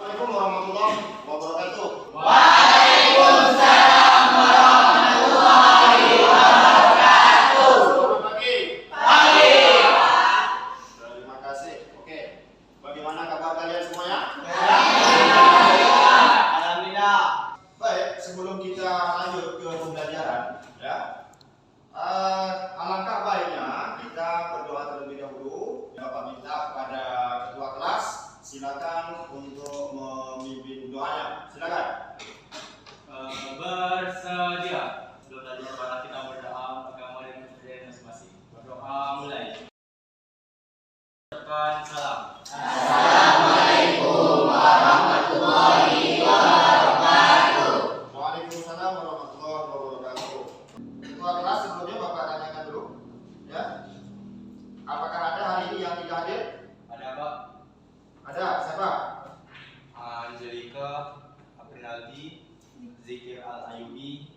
Assalamualaikum warahmatullahi wabarakatuh. Waalaikumsalam warahmatullahi wabarakatuh. Selamat pagi. Pagi. Terima kasih. Oke. Bagaimana kabar kalian semuanya? Alhamdulillah. Baik, sebelum kita lanjut ke pembelajaran, ya. Alangkah baiknya kita berdoa terlebih dahulu. Bapak minta kepada ketua kelas, silakan untuk memimpin doanya. Silakan. Bersedia. Sebelum tadi kepada kita berdoa agama dan kebudayaan masing-masing. Berdoa mulai. Ucapkan salam. Assalamualaikum warahmatullahi wabarakatuh. Waalaikumsalam warahmatullahi wabarakatuh. Ketua kelas sebelumnya Bapak tanyakan dulu, ya. Apakah ada hari ini yang tidak hadir? Ada Pak Ada. Siapa? Angelika Aprinaldi, Zikir Al-Ayubi,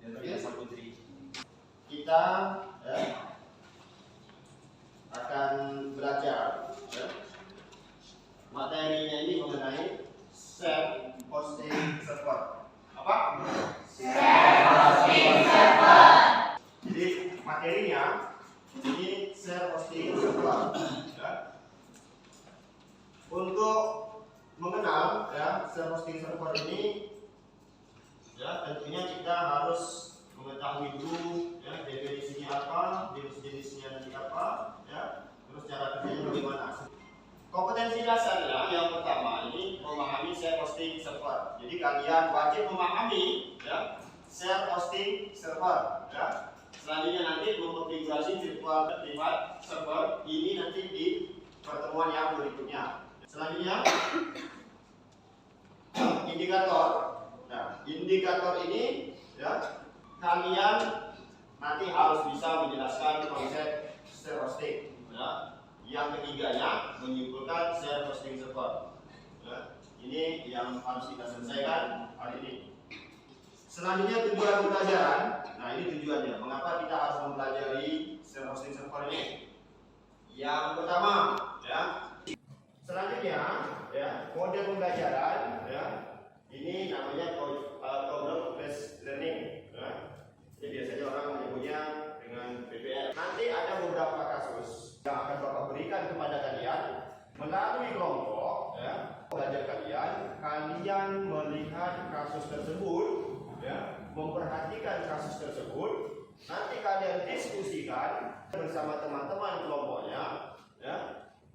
dan Ria Putri. Kita akan belajar, ya. Materinya ini mengenai self hosting server. Apa? Jadi materinya ini self hosting server, ya. Untuk mengenal, ya, self hosting server ini, ya, tentunya kita harus mengetahui dulu, ya, definisinya apa, jenis-jenisnya nanti apa, ya, terus cara kerjanya bagaimana. Kompetensi dasarnya yang pertama ini memahami self hosting server. Jadi kalian wajib memahami, ya, self hosting server, ya. Selanjutnya nanti mengkonfigurasi virtual private server ini nanti di pertemuan yang berikutnya. Selanjutnya indikator. Nah, indikator ini, ya, kalian nanti harus bisa menjelaskan konsep self hosting, ya. Yang ketiganya menyimpulkan self hosting server, ya. Ini yang harus kita selesaikan hari ini. Selanjutnya tujuan pembelajaran. Nah, ini tujuannya. Mengapa kita harus mempelajari self hosting server ini? Yang pertama, ya. Selanjutnya, ya, kode pembelajaran, ya. Ini namanya problem based learning, ya. Jadi biasanya orang menyebutnya dengan PBL. Nanti ada beberapa kasus yang akan Bapak berikan kepada kalian melalui kelompok, ya. Belajar kalian melihat kasus tersebut, ya, memperhatikan kasus tersebut. Nanti kalian diskusikan bersama teman-teman kelompoknya, ya.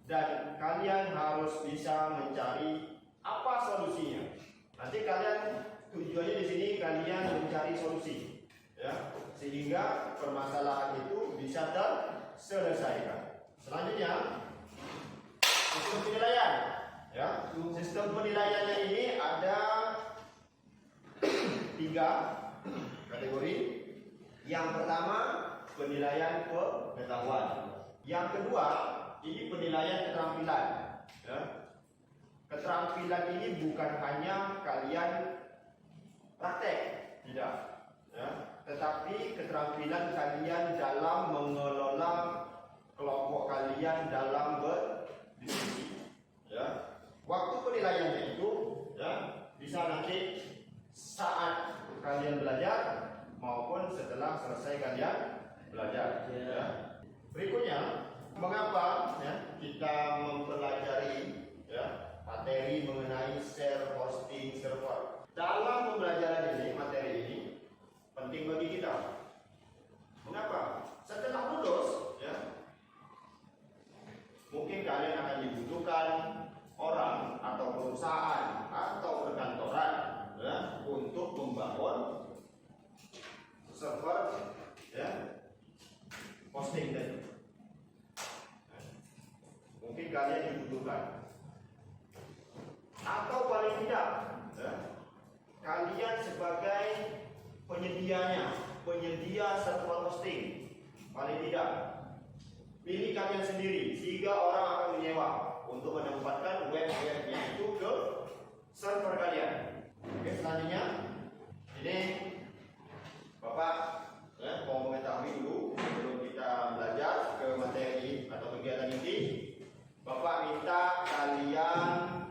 Dan kalian harus bisa mencari apa solusinya. Nanti kalian tujuannya di sini kalian mencari solusi, ya, sehingga permasalahan itu bisa terselesaikan. Selanjutnya sistem penilaian, ya. Sistem penilaiannya ini ada 3 kategori. Yang pertama penilaian pengetahuan. Yang kedua ini penilaian keterampilan, ya. Keterampilan ini bukan hanya kalian praktek, tidak, ya, tetapi keterampilan kalian dalam mengelola kelompok kalian dalam berdiskusi, ya. Waktu penilaiannya itu, ya, bisa nanti saat kalian belajar maupun setelah selesai kalian belajar, ya. Berikutnya, mengapa, ya, kita mempelajari, ya, materi mengenai self hosting server? Dalam pembelajaran ini, materi ini penting bagi kita. Mengapa? Setelah lulus, ya, mungkin kalian akan dibutuhkan orang atau perusahaan atau perkantoran, ya, untuk membangun server, ya, hosting tadi. Mungkin kalian dibutuhkan, atau paling tidak, ya, kalian sebagai penyedia server hosting, paling tidak pilih kalian sendiri sehingga orang akan menyewa untuk menempatkan web-webnya itu ke server kalian. Oke, selanjutnya ini Bapak, ya, mau mengetahui dulu sebelum kita belajar ke materi atau kegiatan inti. Bapak minta kalian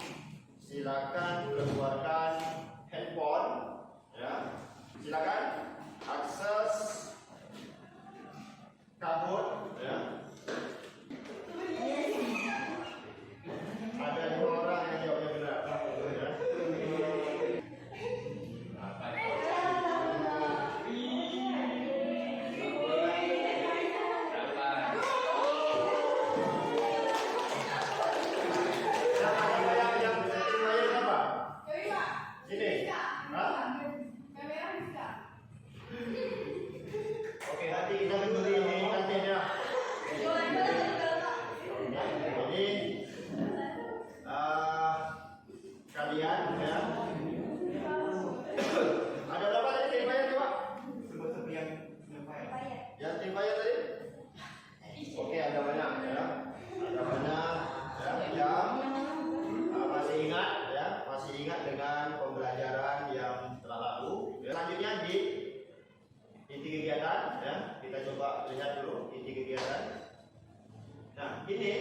ini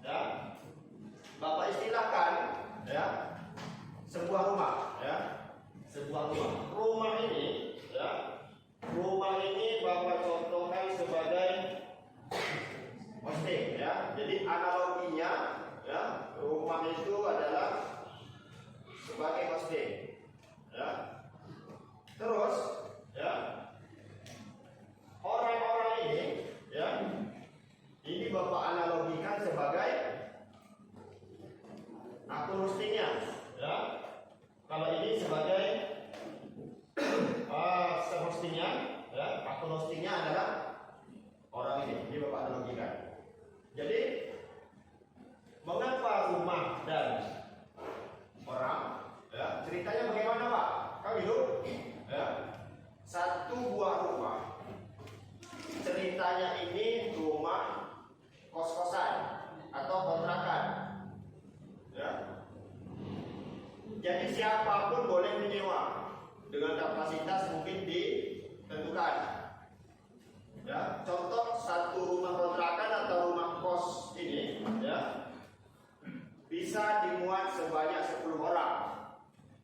ya Bapak istilahkan ya sebuah rumah ya. Sebuah rumah. Rumah ini ya. Rumah ini Bapak contohkan sebagai hosting ya. Jadi analoginya ya, rumah itu adalah sebagai hosting ya. Terus ya, orang-orang ini ya, ini Bapak analogikan sebagai akun hostingnya ya. Kalau ini sebagai hostingnya ya, akun hostingnya adalah orang ini Bapak analogikan. Jadi mengapa rumah dan orang ya, ceritanya bagaimana Pak? Kan gitu ya. Satu buah rumah, ceritanya ini rumah kos-kosan atau kontrakan ya. Jadi siapapun boleh menyewa dengan kapasitas mungkin ditentukan ya. Contoh satu rumah kontrakan atau rumah kos ini ya, bisa dimuat sebanyak 10 orang.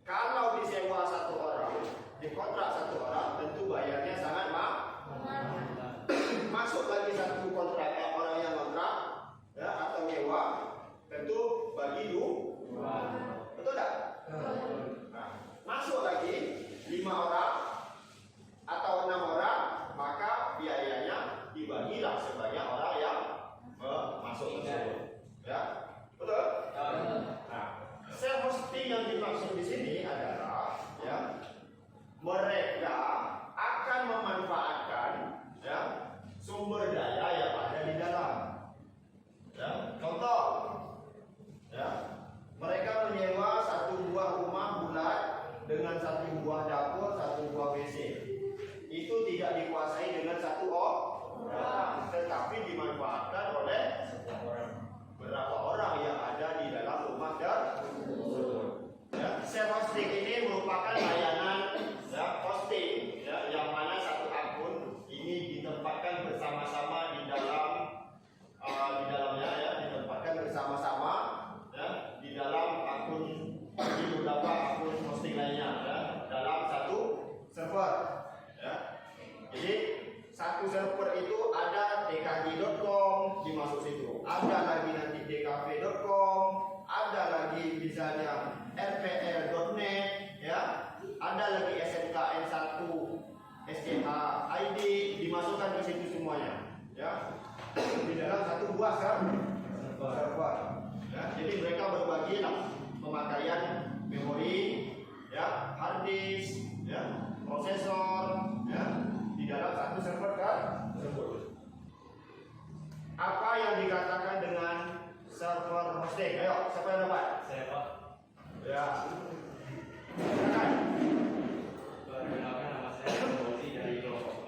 Kalau disewa satu orang, dikontrak satu orang, tentu bayarnya sangat mahal. Masuk lagi satu kontrak orang yang kontrak ya, atau nyewa, tentu bagi dua. Betul tak? Nah, masuk lagi 5 orang atau 6 orang, maka biayanya dibagilah sebanyak orang yang masuk tersebut. Ya, betul? Nah, self hosting yang dimaksud di sini adalah ya, mereka akan memanfaatkan ya sumber daya yang ada di dalam. Ya, contoh ya, mereka menyewa satu buah rumah bulat dengan satu buah dapur, satu buah WC. Itu tidak dikuasai dengan satu orang, tetapi dimanfaatkan oleh beberapa orang yang ada di dalam rumah tersebut. Ya, self hosting ini merupakan layanan ya, hosting ya, yang mana satu akun ini ditempatkan bersama-sama di dalamnya ya, ditempatkan bersama-sama ya, di dalam akun di beberapa akun hosting lainnya ya, dalam satu server ya. Jadi satu server itu ada tkg.com dimasuk situ, ada lagi nanti dkp.com, ada lagi misalnya rpl.net ya, ada lagi smkn1 SKH ID dimasukkan ke situ semuanya ya, di dalam satu buah server ya. Jadi mereka berbagi lah pemakaian memori ya, hard disk ya, prosesor ya, di dalam satu server tersebut. Apa yang dikatakan dengan server hosting? Ayo, siapa yang dapat? Saya Pak. Ya. Silakan. Perkenalkan, nama saya Rosi dari Lombok.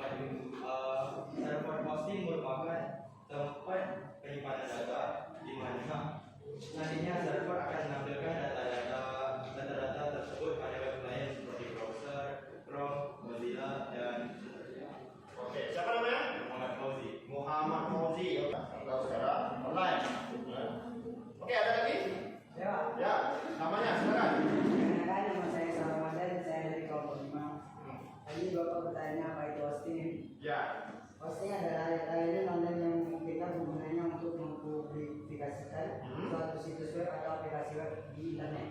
Server hosting merupakan tempat penyimpanan data di mana nantinya server akan menampilkan data-data tersebut pada web lain seperti browser, Chrome, Mozilla, dan Oke, siapa namanya? Muhammad Fauzi. Muhammad Fauzi. Atau secara online. Oke, ada lagi? Ya, Ya, namanya silakan. perkenalkan nama saya Ramadan, saya dari kelompok 5. Tadi Bapak bertanya apa itu hosting. Ya. Hosting adalah layanan online yang memungkinkan penggunanya untuk mempublikasikan suatu situs web atau aplikasi web di internet.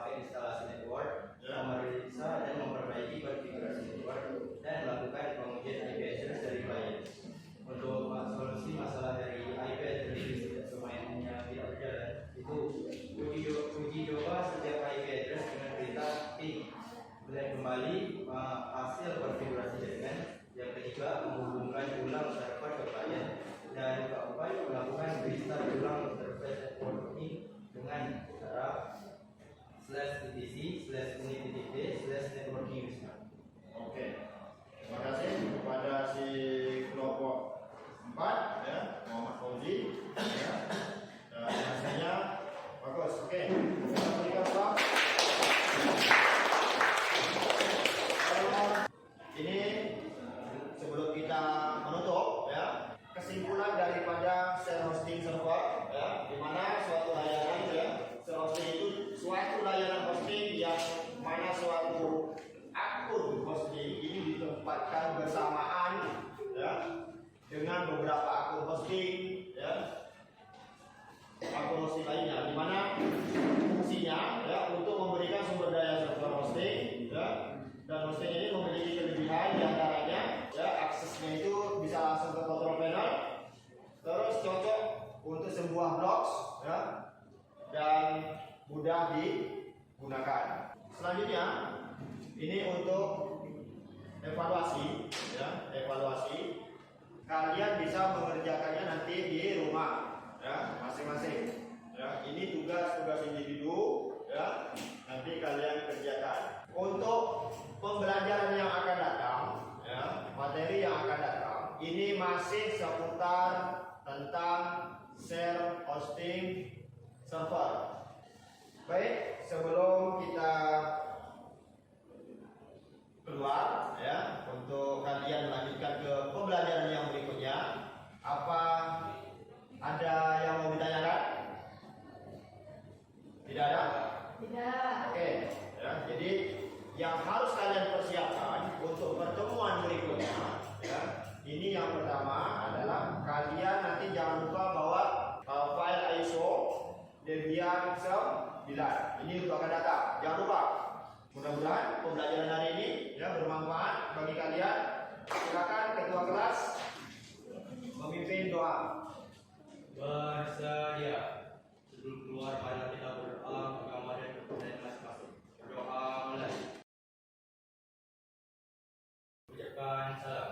memakai instalasi network, Ya. memeriksa dan memperbaiki konfigurasi network, dan melakukan pengujian IP address dari klien. Untuk solusi masalah dari IP address tidak semuanya tidak berjalan, itu uji coba setiap IP address dengan perintah ping, melihat kembali hasil konfigurasi jaringan. Yang ketiga, menghubungkan ulang server ke klien. Dan keempat, melakukan restart ulang server networking dengan cara /etc/unit.networking. Oke. Terima kasih kepada si kelompok 4 ya, Muhammad Fauzi ya. Dan hasilnya bagus. Oke. Kita berikan Pak. Ini sebelum kita menutup ya, kesimpulan daripada share hosting server ya, di mana suatu layanan ya, share hosting itu suatu layanan hosting yang mana suatu akun hosting ini ditempatkan bersamaan ya dengan beberapa akun hosting ya, akun hosting lainnya, di mana fungsinya ya untuk memberikan sumber daya server hosting ya. Dan hosting ini memiliki kelebihan diantaranya ya, aksesnya itu bisa langsung ke control panel, terus cocok untuk sebuah blocks ya, dan mudah digunakan. Selanjutnya ini untuk evaluasi ya, evaluasi kalian bisa mengerjakannya nanti di rumah ya, masing-masing ya. Ini tugas-tugas individu ya, nanti kalian kerjakan. Untuk pembelajaran yang akan datang ya, materi yang akan datang ini masih seputar tentang share hosting server. Baik, sebelum kita keluar ya, untuk kalian melanjutkan ke pembelajaran yang berikutnya, apa ada yang mau ditanyakan? Tidak ada? Tidak. Oke, ya, jadi yang harus kalian persiapkan untuk pertemuan berikutnya ya, ini yang pertama adalah kalian nanti jangan lupa bawa file ISO Debian 9. Ini untuk akan datang, jangan lupa. Mudah-mudahan pembelajaran hari ini ya bermanfaat bagi kalian. Silakan ketua kelas memimpin doa. Bersedia. Sebelum keluar, mari kita berdoa agama dan kepercayaan masing-masing. Berdoa mulai. Ucapkan salam.